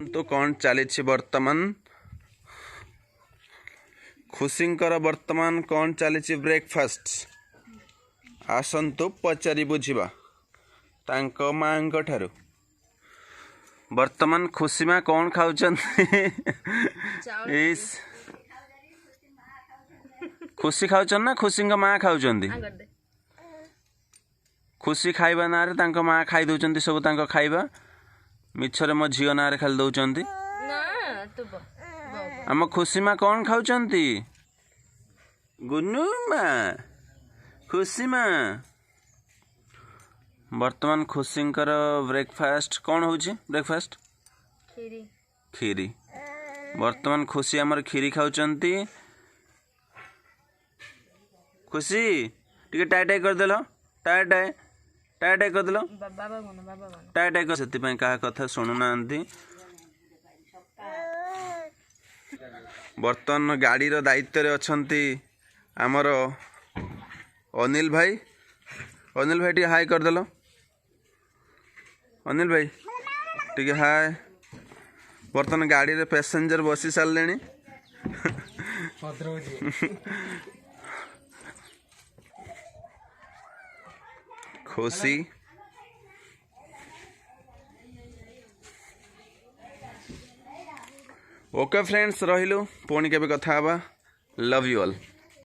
तो कौन चली वर्तमान खुशींकर वर्तमान कौन चली ब्रेकफास्ट आसतु पचारि बुझा तांको माँ ठारू वर्तमान खुशी माँ कौन खाऊ खुशी खाऊ ना खुशी माँ खाऊ खुशी खाइबा ना रे माँ खाई दौरान सब खाइबा मिछरे मो झील ना खाली दौरान आम खुशी माँ कौन खाऊ गुन्नू माँ खुशी माँ वर्तमान खुशींकर ब्रेकफास्ट कौन हो ब्रेकफास्ट खीरी वर्तमान खुशी आमर खीरी खाऊ खुशी टिके टाई टाई करदेल टाई टाई टाई टाई करदेल टाई टाई कर से क्या कथा शुणुना बर्तमान गाड़ी रो दायित्व रे अछंती आमर अनिल भाई टी हाई करदेल अनिल भाई टी हाय बर्तमान गाड़ी रे पैसेंजर बसी सारे खुशी ओके फ्रेंड्स रहिलु पुणी केबे कथा हबा लव यू ऑल।